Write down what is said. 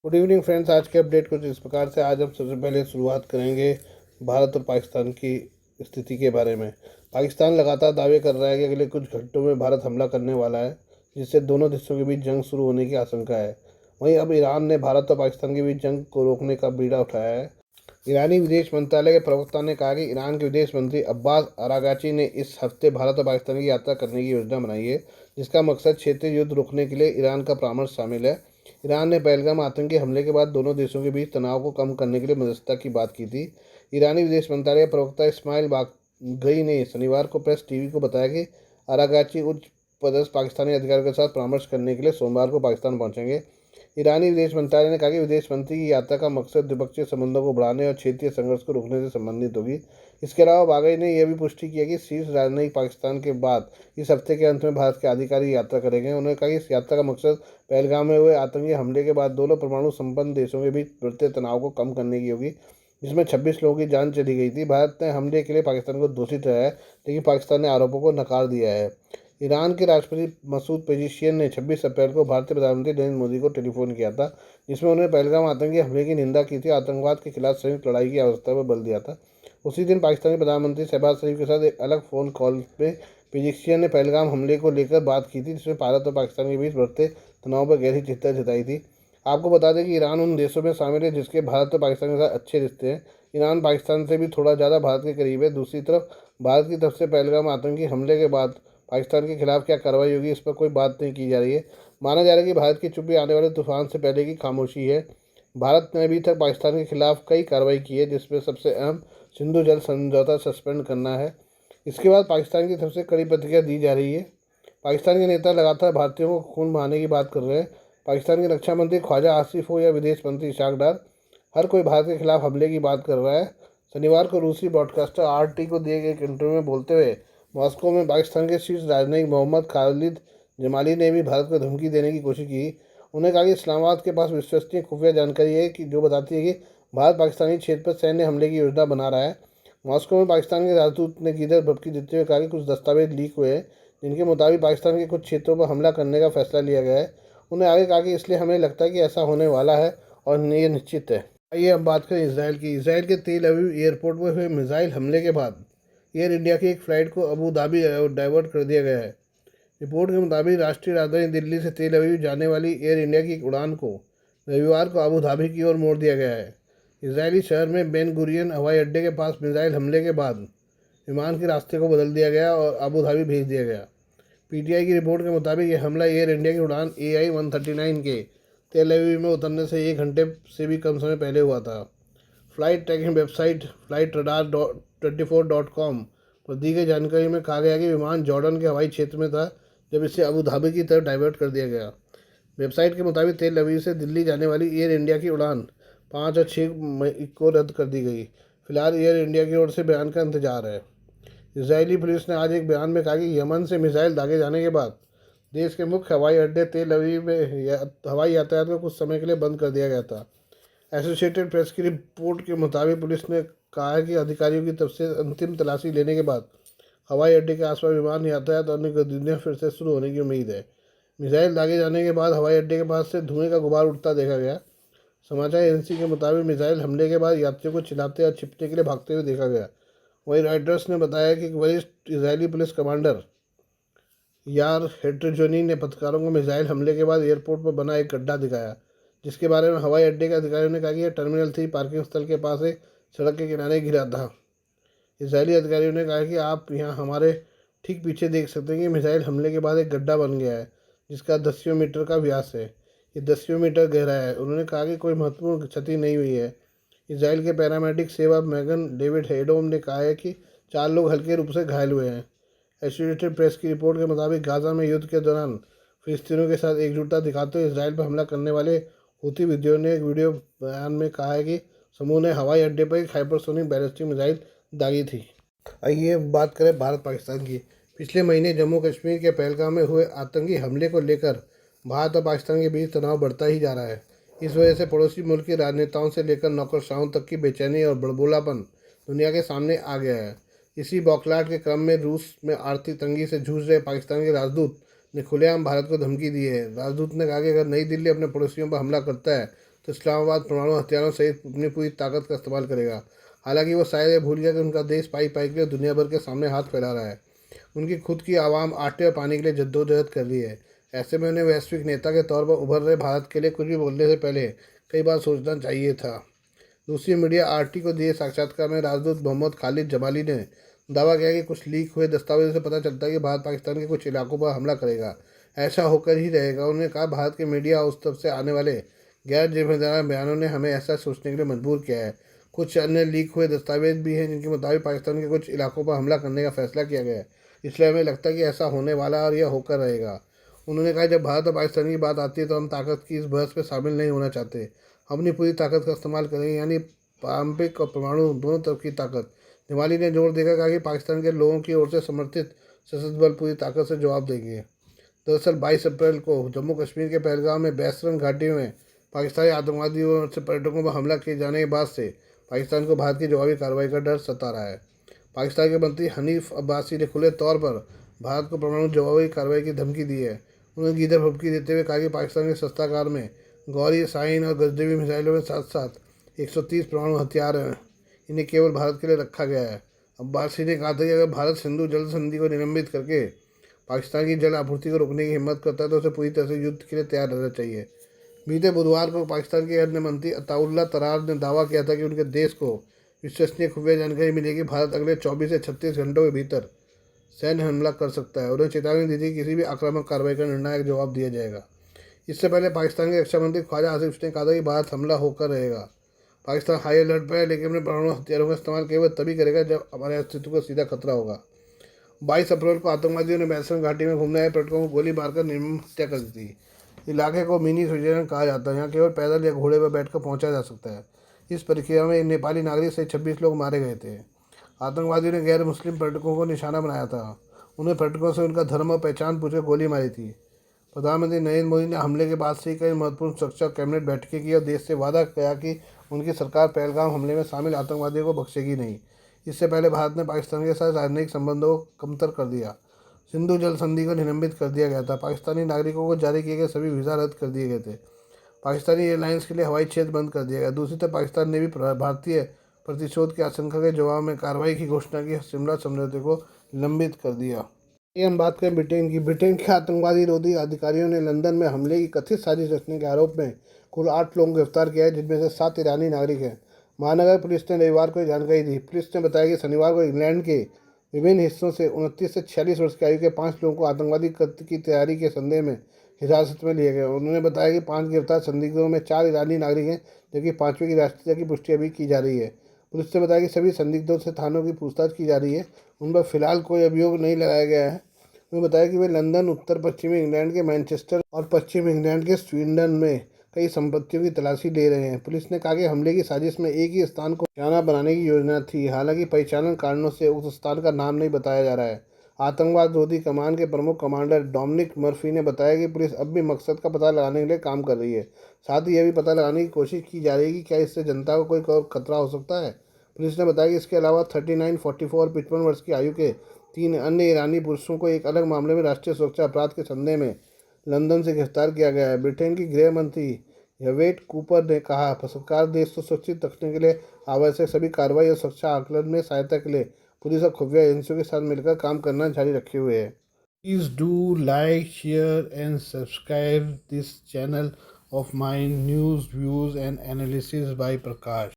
Good evening friends. आज के update कुछ इस प्रकार से। आज हम सबसे पहले शुरुआत करेंगे भारत और पाकिस्तान की स्थिति के बारे में। पाकिस्तान लगातार दावे कर रहा है कि अगले कुछ घंटों में भारत हमला करने वाला है, जिससे दोनों देशों के बीच जंग शुरू होने की आशंका है। वहीं अब ईरान ने भारत और पाकिस्तान के बीच जंग को रोकने का बीड़ा उठाया है। ईरानी विदेश मंत्रालय के प्रवक्ता ने कहा कि ईरान के विदेश मंत्री अब्बास अरागाची ने इस हफ्ते भारत और पाकिस्तान की यात्रा करने की योजना बनाई है, जिसका मकसद क्षेत्रीय युद्ध रोकने के लिए ईरान का परामर्श शामिल है। ईरान ने पहलगाम आतंकी हमले के बाद दोनों देशों के बीच तनाव को कम करने के लिए मध्यस्थता की बात की थी। ईरानी विदेश मंत्रालय के प्रवक्ता इस्माइल बाघई ने शनिवार को प्रेस टीवी को बताया कि अरागाची उच्च पदस्थ पाकिस्तानी अधिकारियों के साथ परामर्श करने के लिए सोमवार को पाकिस्तान पहुंचेंगे। ईरानी विदेश मंत्रालय ने कहा कि विदेश मंत्री की यात्रा का मकसद द्विपक्षीय संबंधों को बढ़ाने और क्षेत्रीय संघर्ष को रोकने से संबंधित होगी। इसके अलावा बाघई ने यह भी पुष्टि की है कि शीर्ष राजनयिक पाकिस्तान के बाद इस हफ्ते के अंत में भारत के अधिकारी यात्रा करेंगे। उन्होंने कहा कि इस यात्रा का मकसद पहलगाम में हुए आतंकी हमले के बाद दोनों परमाणु संपन्न देशों के बीच बढ़ते तनाव को कम करने की होगी, जिसमें 26 लोगों की जान चली गई थी। भारत ने हमले के लिए पाकिस्तान को दोषी ठहराया है, लेकिन पाकिस्तान ने आरोपों को नकार दिया है। ईरान के राष्ट्रपति मसूद पेजिशियन ने 26 अप्रैल को भारतीय प्रधानमंत्री नरेंद्र मोदी को टेलीफोन किया था, जिसमें उन्होंने पहलगाम आतंकी हमले की निंदा की थी, आतंकवाद के खिलाफ संयुक्त लड़ाई की आवश्यकता पर बल दिया था। उसी दिन पाकिस्तानी प्रधानमंत्री शहबाज शरीफ के साथ एक अलग फ़ोन कॉल में पेजिशियन ने पहलगाम हमले को लेकर बात की थी, जिसमें भारत और पाकिस्तान के बीच बढ़ते तनाव पर गहरी चिंता जताई थी। आपको बता दें कि ईरान उन देशों में शामिल है जिसके भारत और पाकिस्तान के साथ अच्छे रिश्ते हैं। ईरान पाकिस्तान से भी थोड़ा ज़्यादा भारत के करीब है। दूसरी तरफ भारत की तरफ से पहलगाम आतंकी हमले के बाद पाकिस्तान के खिलाफ क्या कार्रवाई होगी, इस पर कोई बात नहीं की जा रही है। माना जा रहा है कि भारत की चुप्पी आने वाले तूफान से पहले की खामोशी है। भारत ने अभी तक पाकिस्तान के खिलाफ कई कार्रवाई की है, जिसमें सबसे अहम सिंधु जल समझौता सस्पेंड करना है। इसके बाद पाकिस्तान की तरफ से कड़ी प्रतिक्रिया दी जा रही है। पाकिस्तान के नेता लगातार भारतीयों को खून बहाने की बात कर रहे हैं। पाकिस्तान के रक्षा मंत्री ख्वाजा आसिफ हो या विदेश मंत्री इशाक डार, हर कोई भारत के खिलाफ हमले की बात कर रहा है। शनिवार को रूसी ब्रॉडकास्टर RT को दिए गए एक इंटरव्यू में बोलते हुए मॉस्को में पाकिस्तान के शीर्ष राजनयिक मोहम्मद खालिद जमाली ने भी भारत को धमकी देने की कोशिश की। उन्होंने कहा कि इस्लामाबाद के पास विश्वसनीय खुफिया जानकारी है कि जो बताती है कि भारत पाकिस्तानी क्षेत्र पर सैन्य हमले की योजना बना रहा है। मॉस्को में पाकिस्तान के राजदूत ने गिरर भपकी देते हुए कहा कि कुछ दस्तावेज लीक हुए हैं, जिनके मुताबिक पाकिस्तान के कुछ क्षेत्रों पर हमला करने का फैसला लिया गया है। उन्हें आगे कहा कि इसलिए हमें लगता है कि ऐसा होने वाला है और ये निश्चित है। आइए अब बात करें इसराइल की। इसराइल के तेल अवीव एयरपोर्ट पर हुए मिसाइल हमले के बाद एयर इंडिया की एक फ़्लाइट को अबू धाबी डाइवर्ट कर दिया गया है। रिपोर्ट के मुताबिक राष्ट्रीय राजधानी दिल्ली से तेल अवीव जाने वाली एयर इंडिया की एक उड़ान को रविवार को अबू धाबी की ओर मोड़ दिया गया है। इजरायली शहर में बेन गुरियन हवाई अड्डे के पास मिसाइल हमले के बाद विमान के रास्ते को बदल दिया गया और अबू धाबी भेज दिया गया। PTI की रिपोर्ट के मुताबिक यह हमला एयर इंडिया की उड़ान AI-139 के तेल अवीव में उतरने से 1 घंटे से भी कम समय पहले हुआ था। फ्लाइट ट्रैकिंग वेबसाइट flightradar24.com पर दी गई जानकारी में कहा गया कि विमान जॉर्डन के हवाई क्षेत्र में था जब इसे अबू धाबी की तरफ डाइवर्ट कर दिया गया। वेबसाइट के मुताबिक तेल अवीव से दिल्ली जाने वाली एयर इंडिया की उड़ान 5 और 6 मई को रद्द कर दी गई। फिलहाल एयर इंडिया की ओर से बयान का इंतजार है। इजरायली पुलिस ने आज एक बयान में कहा कि यमन से मिसाइल दागे जाने के बाद देश के मुख्य हवाई अड्डे तेल अवीव में हवाई यातायात को कुछ समय के लिए बंद कर दिया गया था। एसोसिएटेड प्रेस की रिपोर्ट के मुताबिक पुलिस ने कहा है कि अधिकारियों की तरफ से अंतिम तलाशी लेने के बाद हवाई अड्डे के आसपास विमान यातायात और अन्य गतिविधियां फिर से शुरू होने की उम्मीद है। मिसाइल दागे जाने के बाद हवाई अड्डे के पास से धुएं का गुबार उठता देखा गया। समाचार एजेंसी के मुताबिक मिसाइल हमले के बाद यात्रियों को चिल्लाते और छिपने के लिए भागते हुए देखा गया। वहीं रॉयटर्स ने बताया कि एक वरिष्ठ इजरायली पुलिस कमांडर यार हेट्रोजोनी ने पत्रकारों को मिसाइल हमले के बाद एयरपोर्ट पर बना एक गड्ढा दिखाया, जिसके बारे में हवाई अड्डे के अधिकारियों ने कहा कि यह टर्मिनल 3 पार्किंग स्थल के पास एक सड़क के किनारे गिरा था। इजरायली अधिकारियों ने कहा कि आप यहाँ हमारे ठीक पीछे देख सकते हैं कि मिसाइल हमले के बाद एक गड्ढा बन गया है, जिसका 10 मीटर का व्यास है। ये 10 मीटर गहरा है। उन्होंने कहा कि कोई महत्वपूर्ण क्षति नहीं हुई है। इसराइल के पैरामेडिक सेवा मैगन डेविड हेडोम ने कहा है कि 4 लोग हल्के रूप से घायल हुए हैं। एसोसिएटेड प्रेस की रिपोर्ट के मुताबिक गाजा में युद्ध के दौरान फिलिस्तीनियों के साथ एकजुटता दिखाते हुए इसराइल पर हमला करने वाले हूती विद्रोहियों ने एक वीडियो बयान में कहा है कि समूह ने हवाई अड्डे पर एक हाइपरसोनिक बैलिस्टिक मिसाइल दागी थी। आइए बात करें भारत पाकिस्तान की। पिछले महीने जम्मू कश्मीर के पहलगाम में हुए आतंकी हमले को लेकर भारत और पाकिस्तान के बीच तनाव बढ़ता ही जा रहा है। इस वजह से पड़ोसी मुल्क के राजनेताओं से लेकर नौकरशाहों तक की बेचैनी और बड़बोलापन दुनिया के सामने आ गया है। इसी बौखलाहट के क्रम में रूस में आर्थिक तंगी से जूझ रहे पाकिस्तान के राजदूत ने खुलेआम भारत को धमकी दी है। राजदूत ने कहा कि अगर नई दिल्ली अपने पड़ोसियों पर हमला करता है तो इस्लामाबाद परमाणु हथियारों सहित अपनी पूरी ताकत का इस्तेमाल करेगा। हालांकि वो शायद ये भूल गया कि उनका देश पाई पाई के लिए दुनिया भर के सामने हाथ फैला रहा है। उनकी खुद की आवाम आटे और पानी के लिए जद्दोजहद कर रही है। ऐसे में उन्हें वैश्विक नेता के तौर पर उभर रहे भारत के लिए कुछ भी बोलने से पहले कई बार सोचना चाहिए था। दूसरी मीडिया आरटी को दिए साक्षात्कार में राजदूत मोहम्मद खालिद जमाली ने दावा किया कि कुछ लीक हुए दस्तावेजों से पता चलता है कि भारत पाकिस्तान के कुछ इलाकों पर हमला करेगा। ऐसा होकर ही रहेगा। उन्होंने कहा, भारत के मीडिया उस तरफ से आने वाले गैर जिम्मेदार बयानों ने हमें ऐसा सोचने के लिए मजबूर किया है। कुछ अन्य लीक हुए दस्तावेज भी हैं जिनके मुताबिक पाकिस्तान के कुछ इलाकों पर हमला करने का फैसला किया गया है। इसलिए हमें लगता है कि ऐसा होने वाला है और यह होकर रहेगा। उन्होंने कहा, जब भारत और पाकिस्तान की बात आती है तो हम ताकत की इस बहस में शामिल नहीं होना चाहते। हम अपनी पूरी ताकत का इस्तेमाल करेंगे, यानी पारंपरिक और परमाणु दोनों तरफ की ताकत। दिवाली ने जोर देकर कहा कि पाकिस्तान के लोगों की ओर से समर्थित सशस्त्र बल पूरी ताकत से जवाब देंगे। दरअसल 22 अप्रैल को जम्मू कश्मीर के पहलगाम में बैसरन घाटी में पाकिस्तानी आतंकवादियों से पर्यटकों पर हमला किए जाने के बाद से पाकिस्तान को भारत की जवाबी कार्रवाई का डर सता रहा है। पाकिस्तान के मंत्री हनीफ अब्बासी ने खुले तौर पर भारत को परमाणु जवाबी कार्रवाई की धमकी दी है। उन्होंने गीदड़ फबकी देते हुए कहा कि पाकिस्तान के शस्त्रागार में गौरी, शाहीन और गजनवी मिसाइलों के साथ साथ 130 परमाणु हथियार हैं। इन्हें केवल भारत के लिए रखा गया है। अब्बासी ने कहा था कि अगर भारत सिंधु जल संधि को निलंबित करके पाकिस्तान की जल आपूर्ति को रोकने की हिम्मत करता है तो उसे पूरी तरह से युद्ध के लिए तैयार रहना चाहिए। बीते बुधवार को पाकिस्तान के अन्य मंत्री अताउल्ला तरार ने दावा किया था कि उनके देश को विश्वसनीय खुफिया जानकारी मिली कि भारत अगले 24 से 36 घंटों के भीतर सैन्य हमला कर सकता है। उन्होंने चेतावनी दी थी कि किसी भी आक्रामक कार्रवाई का निर्णायक जवाब दिया जाएगा। इससे पहले पाकिस्तान के रक्षा मंत्री ख्वाजा आसिफ ने कहा था कि भारत हमला होकर रहेगा। पाकिस्तान हाई अलर्ट पर है, लेकिन अपने परमाणु हथियारों का इस्तेमाल केवल तभी करेगा जब हमारे अस्तित्व को सीधा खतरा होगा। 22 अप्रैल को आतंकवादियों ने बैसरन घाटी में घूमने आए पर्यटकों को गोली मारकर निर्मम हत्या कर दी थी। इलाके को मिनी स्विट्जरलैंड कहा जाता है। यहाँ केवल पैदल या घोड़े पर बैठकर पहुंचा जा सकता है। इस प्रक्रिया में नेपाली नागरिक सहित 26 लोग मारे गए थे। आतंकवादियों ने गैर मुस्लिम पर्यटकों को निशाना बनाया था। उन्हें पर्यटकों से उनका धर्म और पहचान पूछकर गोली मारी थी। प्रधानमंत्री नरेंद्र मोदी ने हमले के बाद से ही कई महत्वपूर्ण सुरक्षा कैबिनेट बैठकें की और देश से वादा किया कि उनकी सरकार पहलगाम हमले में शामिल आतंकवादियों को बख्शेगी नहीं। इससे पहले भारत ने पाकिस्तान के साथ राजनयिक संबंधों को कमतर कर दिया। सिंधु जल संधि को निलंबित कर दिया गया था। पाकिस्तानी नागरिकों को जारी किए गए सभी वीज़ा रद्द कर दिए गए थे। पाकिस्तानी एयरलाइंस के लिए हवाई क्षेत्र बंद कर दिया गया। दूसरी तरफ पाकिस्तान ने भी भारतीय प्रतिशोध की आशंका के जवाब में कार्रवाई की घोषणा की। शिमला समझौते को निलंबित कर दिया। ये हम बात करें ब्रिटेन की। ब्रिटेन के आतंकवादी विरोधी अधिकारियों ने लंदन में हमले की कथित साजिश रचने के आरोप में कुल 8 लोगों को गिरफ्तार किया है, जिनमें से 7 ईरानी नागरिक हैं। महानगर पुलिस ने रविवार को ये जानकारी दी। पुलिस ने बताया कि शनिवार को इंग्लैंड के विभिन्न हिस्सों से 29 से 46 वर्ष की आयु के 5 लोगों को आतंकवादी कृत्य की तैयारी के संदेह में हिरासत में लिया गया। उन्होंने बताया कि 5 गिरफ्तार संदिग्धों में 4 ईरानी नागरिक हैं, जबकि 5वें की राष्ट्रीयता की पुष्टि अभी की जा रही है। पुलिस ने बताया कि सभी संदिग्धों से थानों की पूछताछ की जा रही है। उन पर फिलहाल कोई अभियोग नहीं लगाया गया है। उन्होंने बताया कि वे लंदन, उत्तर पश्चिमी इंग्लैंड के मैनचेस्टर और पश्चिम इंग्लैंड के स्विंडन में कई संपत्तियों की तलाशी ले रहे हैं। पुलिस ने कहा कि हमले की साजिश में एक ही स्थान को निशाना बनाने की योजना थी। हालांकि परिचालन कारणों से उस स्थान का नाम नहीं बताया जा रहा है। आतंकवाद विरोधी कमान के प्रमुख कमांडर डोमिनिक मर्फी ने बताया कि पुलिस अब भी मकसद का पता लगाने के लिए काम कर रही है। साथ ही यह भी पता लगाने की कोशिश की जा रही है कि क्या इससे जनता को कोई और खतरा हो सकता है। पुलिस ने बताया कि इसके अलावा 39, 44 और 55 वर्ष की आयु के 3 अन्य ईरानी पुरुषों को एक अलग मामले में राष्ट्रीय सुरक्षा अपराध के संदेह में लंदन से गिरफ्तार किया गया है। ब्रिटेन की गृह मंत्री यवेट कूपर ने कहा, सरकार देश को सुरक्षित रखने के लिए आवश्यक सभी कार्रवाई और सुरक्षा आकलन में सहायता के लिए पुलिस और खुफिया एजेंसियों के साथ मिलकर काम करना जारी रखे हुए है। Please do like, share and subscribe this channel of my news, views and analysis by Prakash.